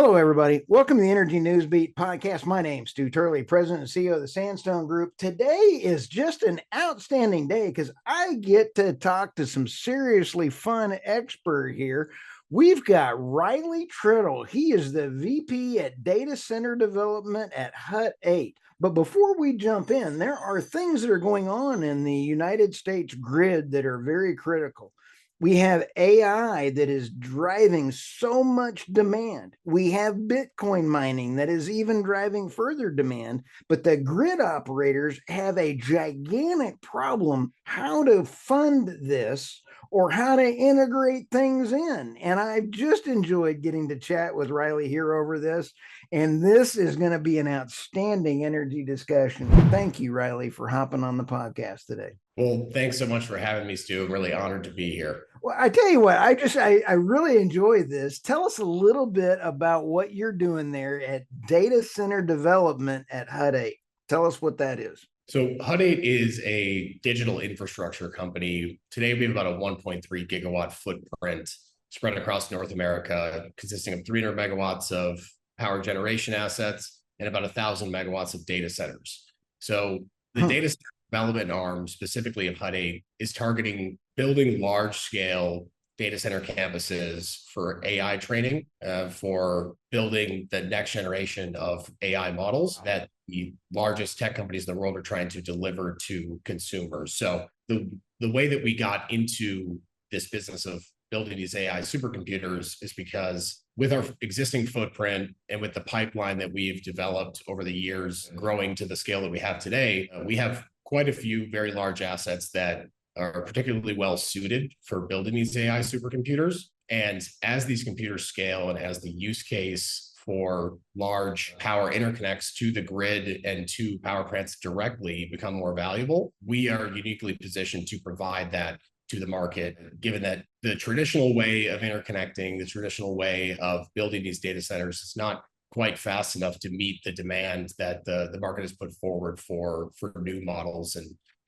Hello, everybody. Welcome to the Energy News Beat podcast. My name's Stu Turley, President and CEO of the Sandstone Group. Today is just an outstanding day because I get to talk to some seriously fun expert here. We've got Riley Trettel. He is the VP at Data Center Development at Hut 8. But before we jump in, there are things that are going on in the United States grid that are very critical. We have AI that is driving so much demand. We have Bitcoin mining that is even driving further demand, but the grid operators have a gigantic problem how to fund this or how to integrate things in. And I've just enjoyed getting to chat with Riley here over this. And this is going to be an outstanding energy discussion. Thank you, Riley, for hopping on the podcast today. Well, thanks so much for having me, Stu. I'm really honored to be here. Well, I tell you what, I really enjoy this. Tell us a little bit about what you're doing there at Data Center Development at Hut 8. Tell us what that is. So Hut 8 is a digital infrastructure company. Today, we have about a 1.3 gigawatt footprint spread across North America, consisting of 300 megawatts of power generation assets and about 1,000 megawatts of data centers. So the data center development arm, specifically of Hut 8, is targeting building large-scale data center campuses for AI training, for building the next generation of AI models that the largest tech companies in the world are trying to deliver to consumers. So the way that we got into this business of building these AI supercomputers is because with our existing footprint and with the pipeline that we've developed over the years, growing to the scale that we have today, we have quite a few very large assets that are particularly well suited for building these AI supercomputers. And as these computers scale and as the use case for large power interconnects to the grid and to power plants directly become more valuable, we are uniquely positioned to provide that to the market, given that the traditional way of interconnecting, the traditional way of building these data centers is not quite fast enough to meet the demand that the market has put forward for new models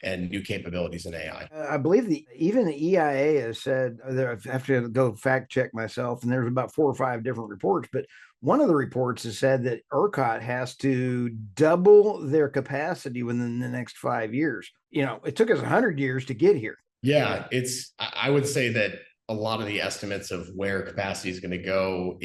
and new capabilities in AI. I believe even the EIA has said, I have to go fact check myself, and there's about 4 or 5 different reports, but one of the reports has said that ERCOT has to double their capacity within the next 5 years. You know, it took us 100 years to get here. Yeah, I would say that a lot of the estimates of where capacity is going to go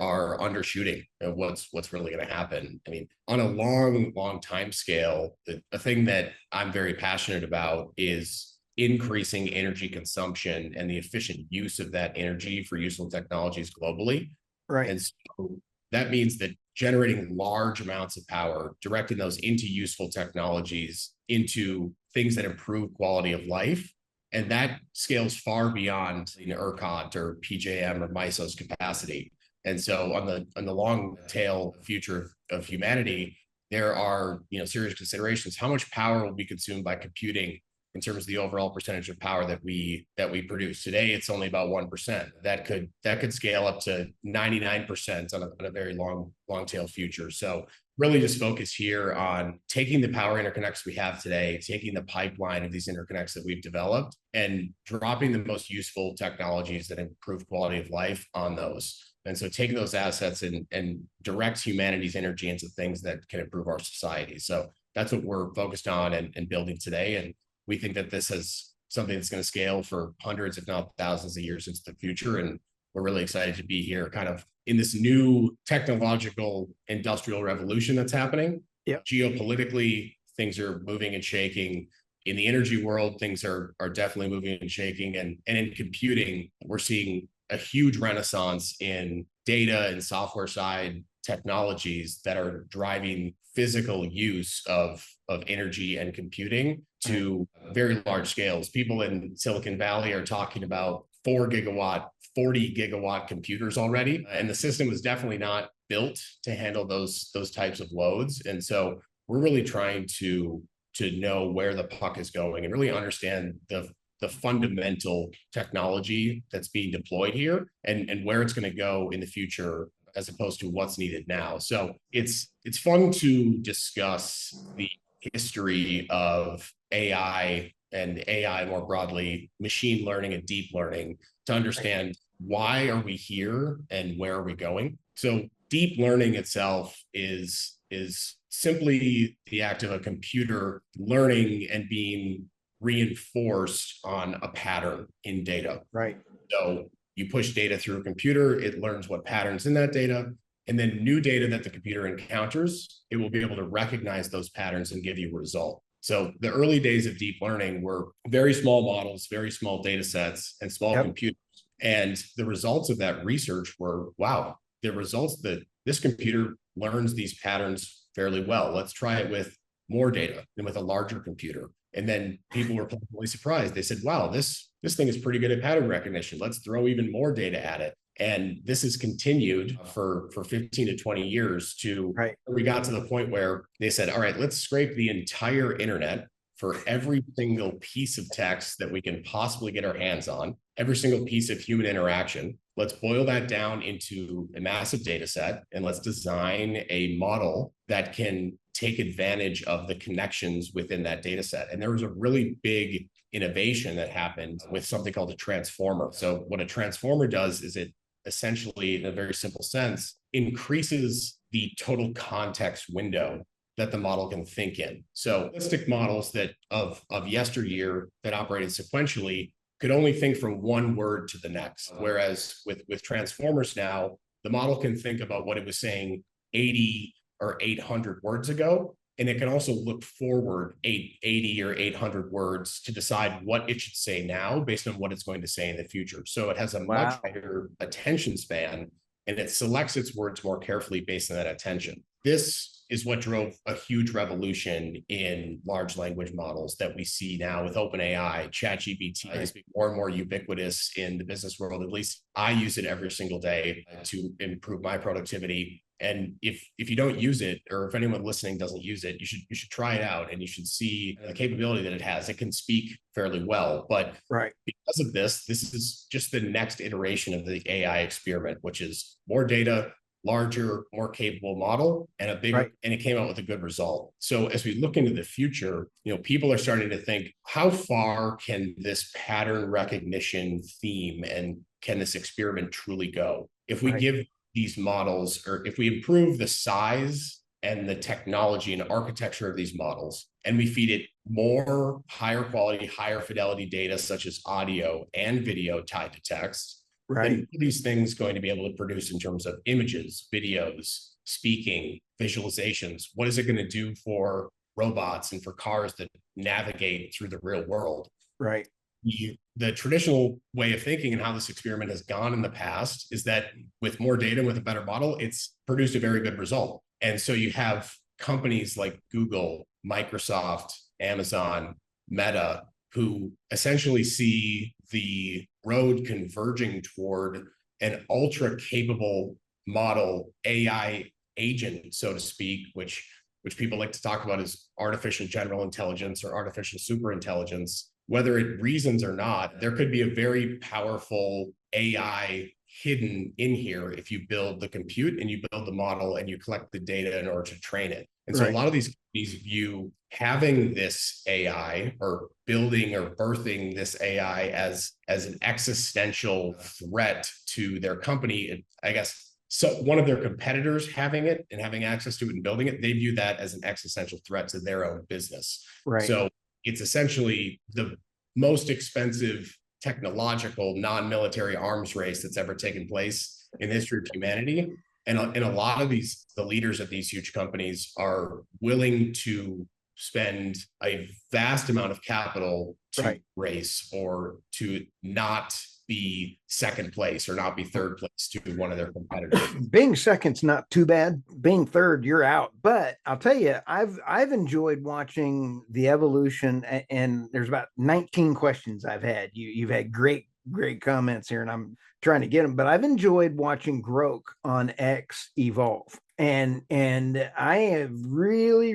are undershooting of what's really going to happen. I mean, on a long time scale, the thing that I'm very passionate about is increasing energy consumption and the efficient use of that energy for useful technologies globally. Right. And so that means that generating large amounts of power, directing those into useful technologies, into things that improve quality of life. And that scales far beyond ERCOT or PJM or MISO's capacity. And so on the long tail future of humanity, there are serious considerations. How much power will be consumed by computing in terms of the overall percentage of power that we produce? Today, it's only about 1%. That could scale up to 99% on a very long tail future. So really just focus here on taking the power interconnects we have today, taking the pipeline of these interconnects that we've developed, and dropping the most useful technologies that improve quality of life on those. And so taking those assets and direct humanity's energy into things that can improve our society. So that's what we're focused on and building today. And we think that this is something that's going to scale for hundreds, if not thousands of years into the future. And we're really excited to be here kind of in this new technological industrial revolution that's happening. Yep. Geopolitically, things are moving and shaking. In the energy world, things are definitely moving and shaking. And in computing, we're seeing a huge renaissance in data and software side technologies that are driving physical use of energy and computing to very large scales. People in Silicon Valley are talking about 4 gigawatt, 40 gigawatt computers already. And the system was definitely not built to handle those types of loads. And so we're really trying to know where the puck is going and really understand the fundamental technology that's being deployed here and where it's going to go in the future as opposed to what's needed now. So it's fun to discuss the history of AI and AI more broadly, machine learning and deep learning, to understand why are we here and where are we going. So deep learning itself is simply the act of a computer learning and being reinforced on a pattern in data. Right. So you push data through a computer, it learns what patterns in that data, and then new data that the computer encounters, it will be able to recognize those patterns and give you a result. So the early days of deep learning were very small models, very small data sets, and small computers. And the results of that research were, wow, the results that this computer learns these patterns fairly well. Let's try it with more data and with a larger computer. And then people were pleasantly surprised. They said, wow, this thing is pretty good at pattern recognition. Let's throw even more data at it. And this has continued for 15 to 20 years to we got to the point where they said, all right, let's scrape the entire internet for every single piece of text that we can possibly get our hands on, every single piece of human interaction. Let's boil that down into a massive data set, and let's design a model that can take advantage of the connections within that data set. And there was a really big innovation that happened with something called a transformer. So what a transformer does is it essentially, in a very simple sense, increases the total context window that the model can think in. So holistic models that of yesteryear that operated sequentially could only think from one word to the next. Whereas with transformers now, the model can think about what it was saying 80 or 800 words ago, and it can also look forward 80 or 800 words to decide what it should say now based on what it's going to say in the future. So it has a much higher attention span, and it selects its words more carefully based on that attention. This is what drove a huge revolution in large language models that we see now with OpenAI. ChatGPT is more and more ubiquitous in the business world. At least I use it every single day to improve my productivity. And if you don't use it, or if anyone listening doesn't use it, you should try it out, and you should see the capability that it has. It can speak fairly well, but because of this is just the next iteration of the AI experiment, which is more data, larger, more capable model, and a bigger, and it came out with a good result. So as we look into the future, people are starting to think, how far can this pattern recognition theme and can this experiment truly go? If we give these models, or if we improve the size and the technology and architecture of these models, and we feed it more higher quality, higher fidelity data, such as audio and video tied to text, then these things going to be able to produce in terms of images, videos, speaking, visualizations. What is it going to do for robots and for cars that navigate through the real world? The traditional way of thinking and how this experiment has gone in the past is that with more data, with a better model, it's produced a very good result. And so you have companies like Google, Microsoft, Amazon, Meta, who essentially see the road converging toward an ultra capable model AI agent, so to speak, which people like to talk about as artificial general intelligence or artificial superintelligence. Whether it reasons or not, there could be a very powerful AI hidden in here if you build the compute and you build the model and you collect the data in order to train it. And so a lot of these companies view having this AI or building or birthing this AI as an existential threat to their company. I guess so one of their competitors having it and having access to it and building it, they view that as an existential threat to their own business. So it's essentially the most expensive technological non-military arms race that's ever taken place in the history of humanity. And a lot of the leaders of these huge companies are willing to spend a vast amount of capital to race or to not be second place or not be third place to one of their competitors. Being second's not too bad. Being third, you're out. But I'll tell you, I've enjoyed watching the evolution, and there's about 19 questions I've had. You've had great comments here, and I'm trying to get them, but I've enjoyed watching Grok on X evolve. And I have really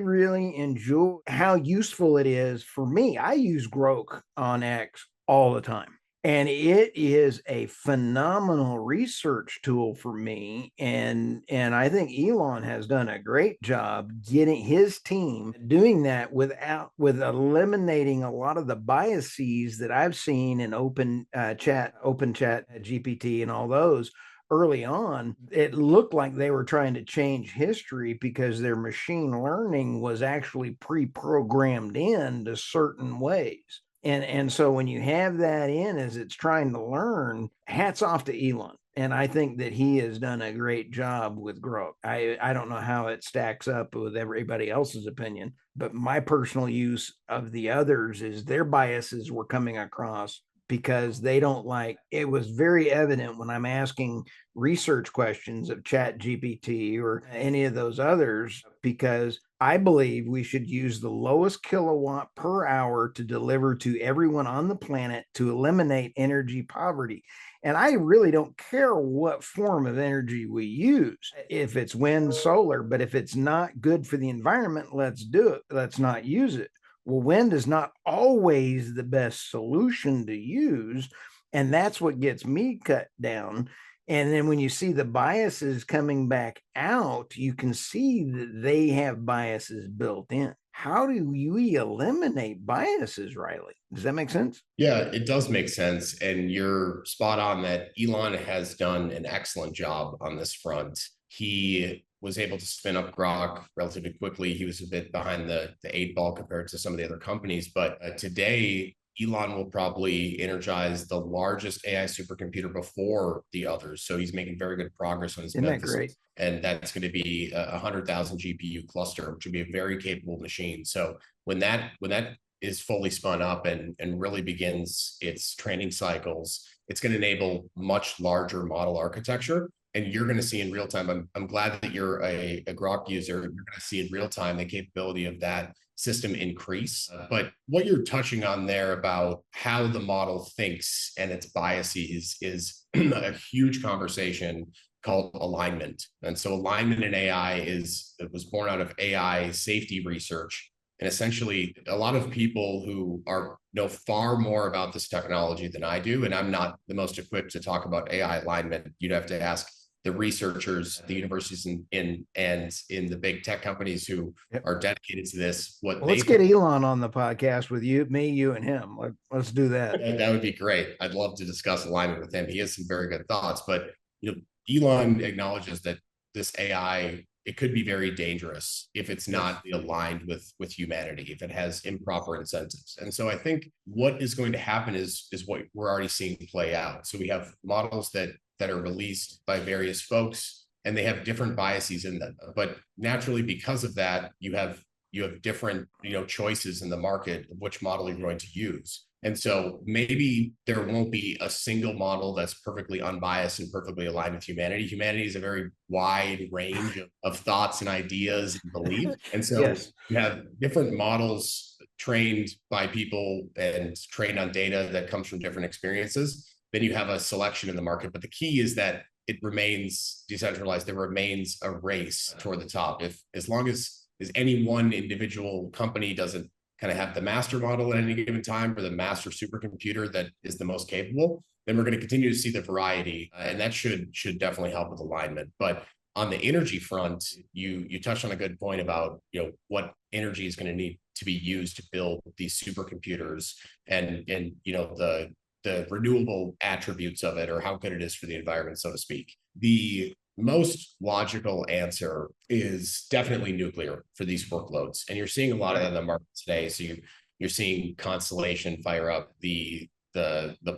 enjoyed how useful it is for me. I use Grok on X all the time. And it is a phenomenal research tool for me. And I think Elon has done a great job getting his team doing that with eliminating a lot of the biases that I've seen in open chat GPT and all those early on, it looked like they were trying to change history because their machine learning was actually pre-programmed into certain ways. And so when you have that in as it's trying to learn, hats off to Elon. And I think that he has done a great job with Grok. I don't know how it stacks up with everybody else's opinion, but my personal use of the others is their biases were coming across because they don't like it. Was very evident when I'm asking research questions of Chat GPT or any of those others, because I believe we should use the lowest kilowatt per hour to deliver to everyone on the planet to eliminate energy poverty. And I really don't care what form of energy we use, if it's wind, solar, but if it's not good for the environment, let's do it. Let's not use it. Well, wind is not always the best solution to use. And that's what gets me cut down. And then when you see the biases coming back out, you can see that they have biases built in. How do we eliminate biases, Riley? Does that make sense? Yeah, it does make sense. And you're spot on that Elon has done an excellent job on this front. He was able to spin up Grok relatively quickly. He was a bit behind the eight ball compared to some of the other companies. But today, Elon will probably energize the largest AI supercomputer before the others. So he's making very good progress on his Isn't that great? And that's going to be a 100,000 GPU cluster, which would be a very capable machine. So when that is fully spun up and really begins its training cycles, it's going to enable much larger model architecture. And you're going to see in real time, I'm glad that you're a Grok user, you're going to see in real time the capability of that system increase. But what you're touching on there about how the model thinks and its biases is a huge conversation called alignment. And so alignment in AI it was born out of AI safety research. And essentially, a lot of people who know far more about this technology than I do, and I'm not the most equipped to talk about AI alignment. You'd have to ask the researchers, the universities and in the big tech companies who are dedicated to this. Let's get Elon on the podcast with you, and him. Let's do that. That would be great. I'd love to discuss alignment with him. He has some very good thoughts, but Elon acknowledges that this AI, it could be very dangerous if it's not aligned with humanity, if it has improper incentives. And so I think what is going to happen is what we're already seeing play out. So we have models that are released by various folks, and they have different biases in them. But naturally, because of that, you have different choices in the market of which model you're going to use. And so maybe there won't be a single model that's perfectly unbiased and perfectly aligned with humanity. Humanity is a very wide range of thoughts and ideas and beliefs. And so you have different models trained by people and trained on data that comes from different experiences. Then you have a selection in the market. But the key is that it remains decentralized. There remains a race toward the top. As long as any one individual company doesn't kind of have the master model at any given time or the master supercomputer that is the most capable, then we're going to continue to see the variety, and that should definitely help with alignment. But on the energy front, you touched on a good point about what energy is going to need to be used to build these supercomputers and the renewable attributes of it, or how good it is for the environment, so to speak. The most logical answer is definitely nuclear for these workloads. And you're seeing a lot of that in the market today. So you're seeing Constellation fire up the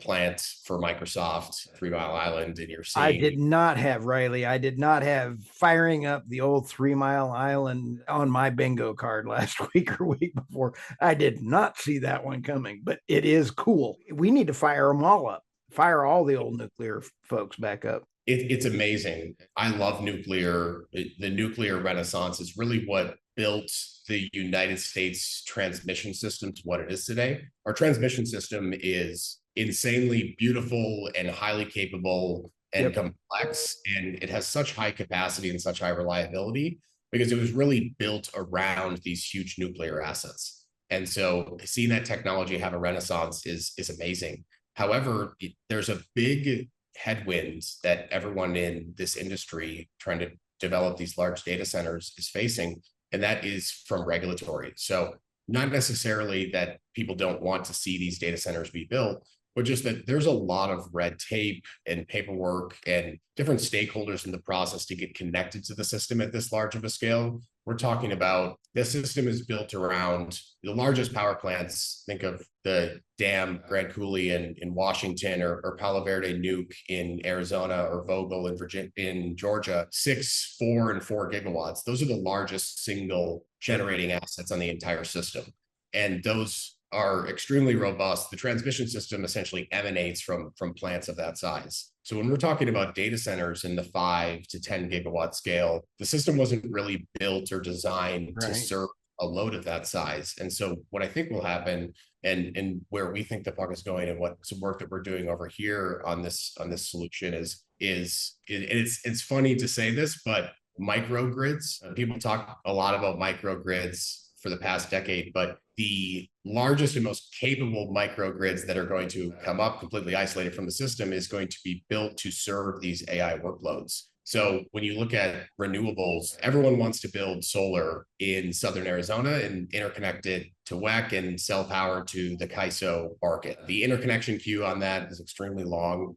plant for Microsoft, 3 Mile Island, and you're seeing. I did not have firing up the old 3 Mile Island on my bingo card last week or week before. I did not see that one coming, but it is cool. We need to fire them all up, fire all the old nuclear folks back up. It's amazing. I love nuclear. The nuclear renaissance is really what built the United States transmission system to what it is today. Our transmission system is insanely beautiful and highly capable and complex, and it has such high capacity and such high reliability because it was really built around these huge nuclear assets. And so seeing that technology have a renaissance is amazing. However, there's a big headwinds that everyone in this industry trying to develop these large data centers is facing, and that is from regulatory. So not necessarily that people don't want to see these data centers be built, but just that there's a lot of red tape and paperwork and different stakeholders in the process to get connected to the system at this large of a scale. We're talking about this system is built around the largest power plants. Think of the dam Grand Coulee in Washington, or Palo Verde Nuke in Arizona, or Vogtle in Virginia, in Georgia. 6, 4, and 4 gigawatts. Those are the largest single generating assets on the entire system. And those are extremely robust. The transmission system essentially emanates from plants of that size. So when we're talking about data centers in the 5 to 10 gigawatt scale, the system wasn't really built or designed to serve a load of that size. And so what I think will happen, and where we think the puck is going, and what some work that we're doing over here on this solution it's funny to say this, but microgrids, people talk a lot about microgrids for the past decade, but the largest and most capable microgrids that are going to come up completely isolated from the system is going to be built to serve these AI workloads. So when you look at renewables, everyone wants to build solar in Southern Arizona and interconnect it to WEC and sell power to the CAISO market. The interconnection queue on that is extremely long.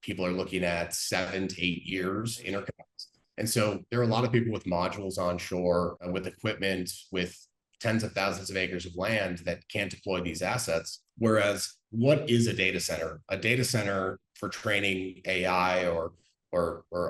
People are looking at 7 to 8 years interconnect. And so there are a lot of people with modules onshore, with equipment, with tens of thousands of acres of land that can't deploy these assets. Whereas what is a data center? A data center for training AI or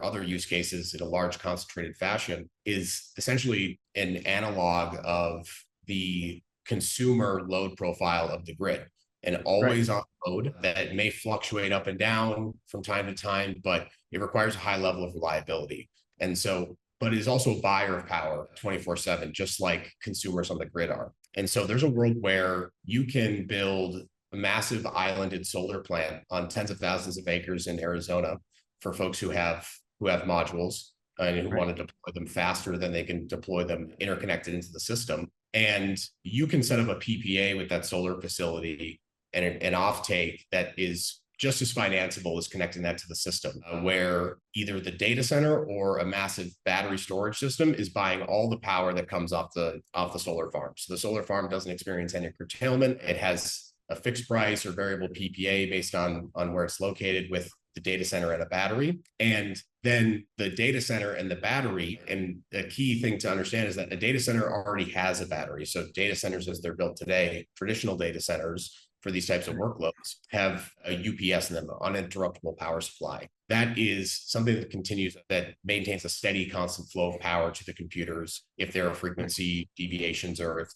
other use cases in a large concentrated fashion is essentially an analog of the consumer load profile of the grid. An always on load that may fluctuate up and down from time to time, but it requires a high level of reliability. And so, but is also a buyer of power 24/7, just like consumers on the grid are. And so there's a world where you can build a massive islanded solar plant on tens of thousands of acres in Arizona for folks who have modules and who want to deploy them faster than they can deploy them interconnected into the system. And you can set up a PPA with that solar facility and an offtake that is just as financeable as connecting that to the system, where either the data center or a massive battery storage system is buying all the power that comes off the solar farm. So the solar farm doesn't experience any curtailment. It has a fixed price or variable PPA based on where it's located with the data center and a battery. And then the data center and the battery, and the key thing to understand is that a data center already has a battery. So data centers as they're built today, traditional data centers for these types of workloads, have a UPS in them, uninterruptible power supply. That is something that continues, that maintains a steady, constant flow of power to the computers if there are frequency deviations, or if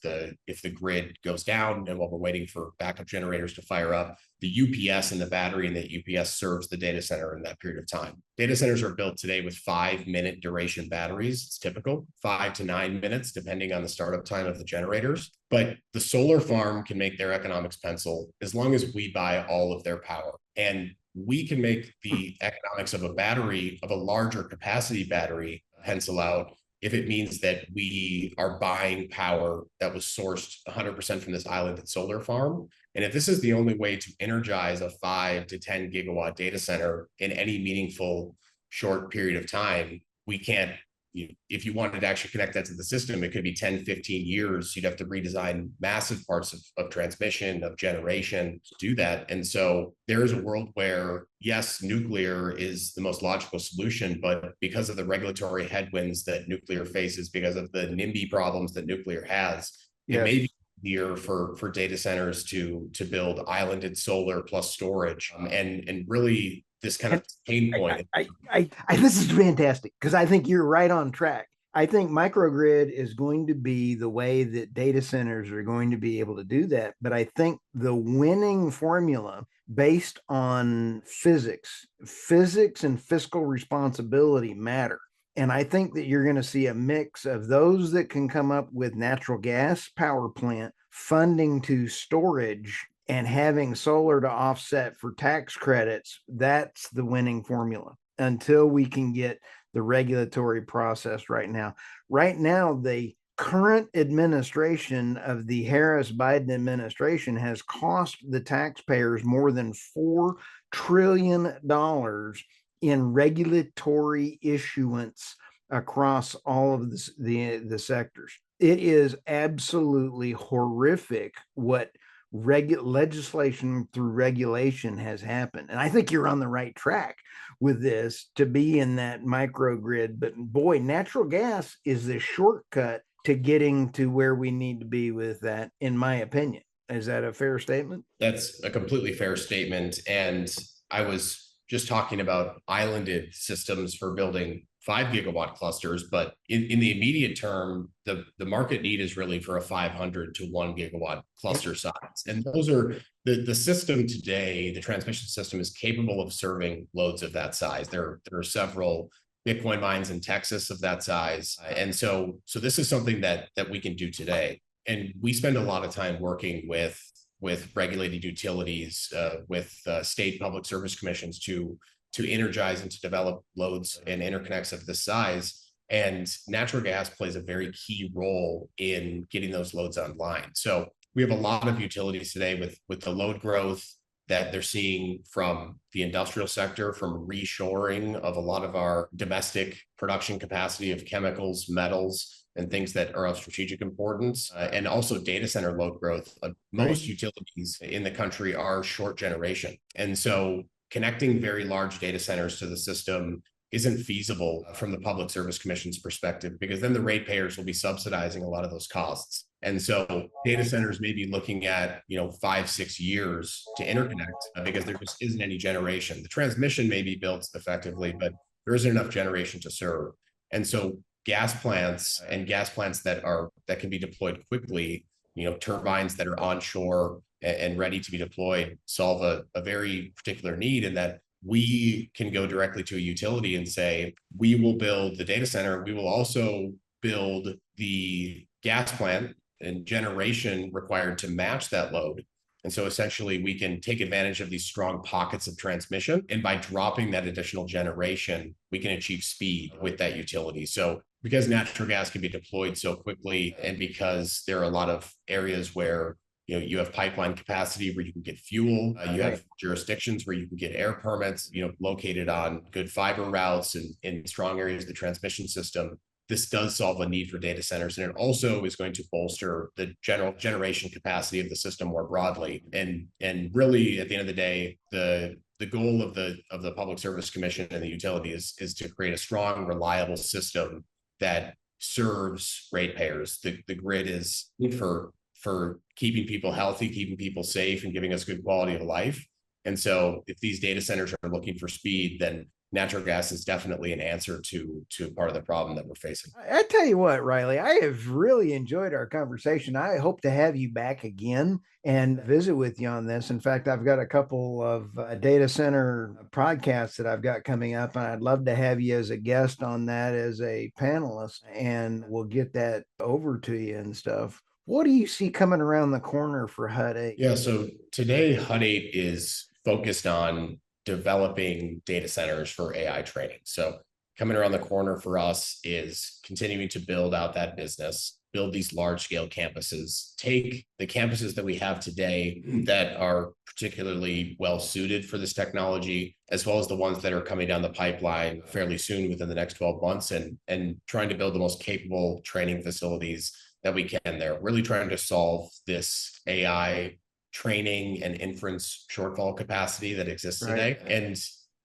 the grid goes down, and while we're waiting for backup generators to fire up, the UPS and the battery and the UPS serves the data center in that period of time. Data centers are built today with 5-minute duration batteries. It's typical, 5 to 9 minutes, depending on the startup time of the generators. But the solar farm can make their economics pencil as long as we buy all of their power. And we can make the economics of a battery, of a larger capacity battery, pencil out if it means that we are buying power that was sourced 100% from this islanded solar farm. And if this is the only way to energize a 5 to 10 gigawatt data center in any meaningful short period of time, we can't, if you wanted to actually connect that to the system, it could be 10, 15 years. You'd have to redesign massive parts of transmission, of generation to do that. And so there is a world where, yes, nuclear is the most logical solution, but because of the regulatory headwinds that nuclear faces, because of the NIMBY problems that nuclear has, it may be easier for data centers to build islanded solar plus storage, and really this kind of pain point. This is fantastic, because I think you're right on track. I think microgrid is going to be the way that data centers are going to be able to do that. But I think the winning formula, based on physics and fiscal responsibility, matter. And I think that you're going to see a mix of those that can come up with natural gas power plant funding to storage and having solar to offset for tax credits. That's the winning formula until we can get the regulatory process right now. Right now, the current administration of the Harris-Biden administration has cost the taxpayers more than $4 trillion in regulatory issuance across all of the sectors. It is absolutely horrific what legislation through regulation has happened. And I think you're on the right track with this to be in that microgrid. But boy, natural gas is the shortcut to getting to where we need to be with that, in my opinion. Is that a fair statement? That's a completely fair statement. And I was just talking about islanded systems for building 5 gigawatt clusters, but in the immediate term, the market need is really for a 500 to 1 gigawatt cluster size. And those are the system today, the transmission system is capable of serving loads of that size. There are several Bitcoin mines in Texas of that size. And so this is something that we can do today. And we spend a lot of time working with regulated utilities, with state public service commissions to energize and to develop loads and interconnects of this size. And natural gas plays a very key role in getting those loads online. So we have a lot of utilities today with the load growth that they're seeing from the industrial sector, from reshoring of a lot of our domestic production capacity of chemicals, metals, and things that are of strategic importance, and also data center load growth. Most utilities in the country are short generation. And so connecting very large data centers to the system isn't feasible from the Public Service Commission's perspective, because then the ratepayers will be subsidizing a lot of those costs. And so data centers may be looking at 5-6 years to interconnect because there just isn't any generation. The transmission may be built effectively, but there isn't enough generation to serve. And so gas plants that can be deployed quickly, turbines that are onshore and ready to be deployed, solve a very particular need, in that we can go directly to a utility and say, we will build the data center. We will also build the gas plant and generation required to match that load. And so essentially we can take advantage of these strong pockets of transmission. And by dropping that additional generation, we can achieve speed with that utility. So because natural gas can be deployed so quickly, and because there are a lot of areas where you have pipeline capacity where you can get fuel, you have jurisdictions where you can get air permits, located on good fiber routes and in strong areas of the transmission system. This does solve a need for data centers, and it also is going to bolster the general generation capacity of the system more broadly. And really, at the end of the day, the goal of the Public Service Commission and the utility is to create a strong, reliable system that serves ratepayers. The grid is for keeping people healthy, keeping people safe, and giving us good quality of life. And so if these data centers are looking for speed, then natural gas is definitely an answer to part of the problem that we're facing. I tell you what, Riley, I have really enjoyed our conversation. I hope to have you back again and visit with you on this. In fact, I've got a couple of data center podcasts that I've got coming up, and I'd love to have you as a guest on that as a panelist, and we'll get that over to you and stuff. What do you see coming around the corner for HUD 8? Yeah, so today HUD 8 is focused on developing data centers for AI training. So coming around the corner for us is continuing to build out that business, build these large scale campuses, take the campuses that we have today that are particularly well suited for this technology, as well as the ones that are coming down the pipeline fairly soon within the next 12 months, and trying to build the most capable training facilities that we can there, really trying to solve this AI training and inference shortfall capacity that exists today. And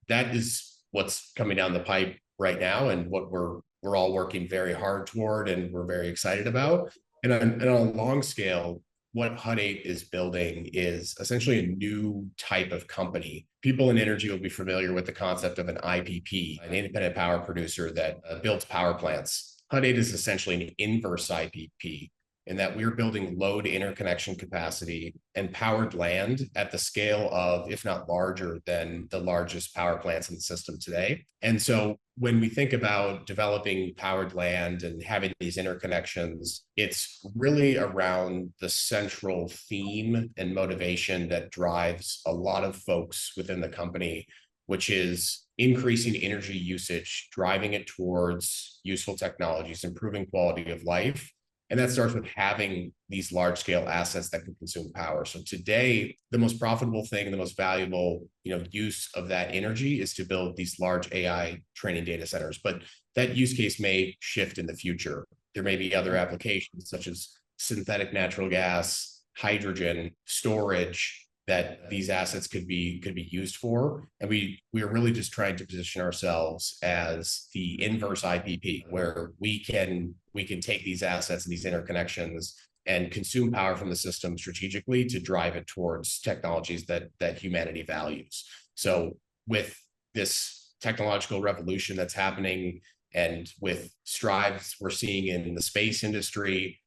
that is what's coming down the pipe right now, and what we're all working very hard toward, and we're very excited about. And on a long scale, what HUD 8 is building is essentially a new type of company. People in energy will be familiar with the concept of an IPP, an independent power producer that builds power plants. HUD 8 is essentially an inverse IPP, in that we're building load interconnection capacity and powered land at the scale of, if not larger than, the largest power plants in the system today. And so when we think about developing powered land and having these interconnections, it's really around the central theme and motivation that drives a lot of folks within the company, which is increasing energy usage, driving it towards useful technologies, improving quality of life. And that starts with having these large scale assets that can consume power. So today, the most profitable thing, the most valuable use of that energy is to build these large AI training data centers. But that use case may shift in the future. There may be other applications such as synthetic natural gas, hydrogen storage that these assets could be used for. And we are really just trying to position ourselves as the inverse IPP, where we can take these assets and these interconnections and consume power from the system strategically to drive it towards technologies that humanity values. So with this technological revolution that's happening, and with strides we're seeing in the space industry,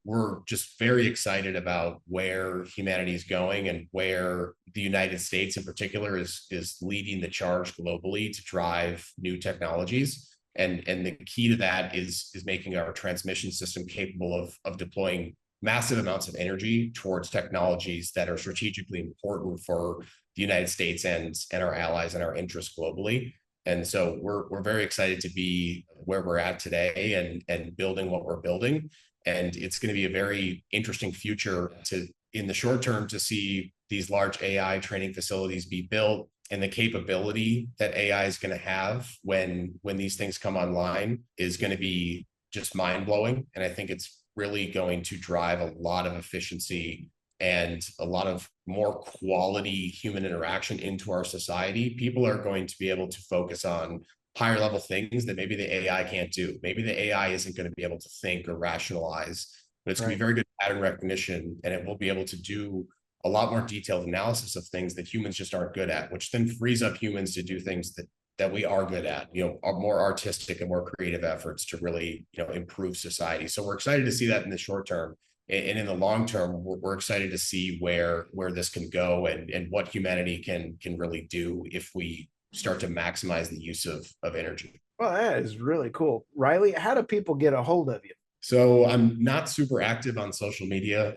we're just very excited about where humanity is going and where the United States in particular is leading the charge globally to drive new technologies. And the key to that is making our transmission system capable of deploying massive amounts of energy towards technologies that are strategically important for the United States and our allies and our interests globally. And so we're very excited to be where we're at today and building what we're building. And it's going to be a very interesting future in the short term to see these large AI training facilities be built, and the capability that AI is going to have when these things come online is going to be just mind blowing. And I think it's really going to drive a lot of efficiency and a lot of more quality human interaction into our society. People are going to be able to focus on higher level things that maybe the AI can't do. Maybe the AI isn't going to be able to think or rationalize, but it's going to be very good pattern recognition, and it will be able to do a lot more detailed analysis of things that humans just aren't good at, which then frees up humans to do things that we are good at, are more artistic and more creative efforts to really, improve society. So we're excited to see that in the short term. And in the long term, we're excited to see where this can go and what humanity can really do if we start to maximize the use of energy. Well, that is really cool. Riley, how do people get a hold of you? So I'm not super active on social media.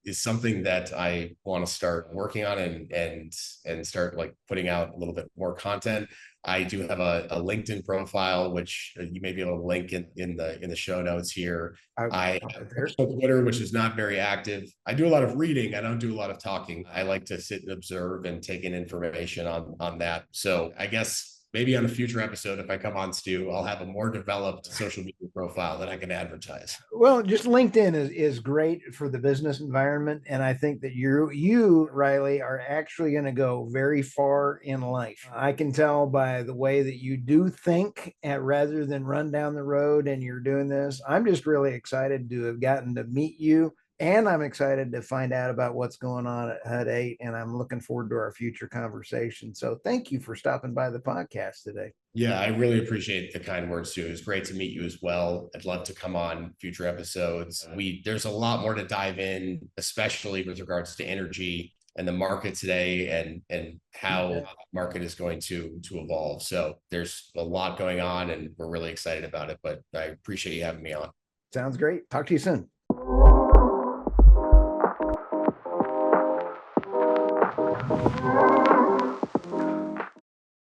Is something that I want to start working on and start like putting out a little bit more content. I do have a LinkedIn profile, which you may be able to link in the show notes here. I have personal Twitter, which is not very active. I do a lot of reading. I don't do a lot of talking. I like to sit and observe and take in information on that. So I guess maybe on a future episode, if I come on, Stu, I'll have a more developed social media profile that I can advertise. Well, just LinkedIn is great for the business environment. And I think that you, Riley, are actually going to go very far in life. I can tell by the way that you do think rather than run down the road, and you're doing this. I'm just really excited to have gotten to meet you. And I'm excited to find out about what's going on at HUD 8, and I'm looking forward to our future conversation. So thank you for stopping by the podcast today. Yeah, I really appreciate the kind words too. It was great to meet you as well. I'd love to come on future episodes. There's a lot more to dive in, especially with regards to energy and the market today and how the market is going to evolve. So there's a lot going on and we're really excited about it, but I appreciate you having me on. Sounds great. Talk to you soon.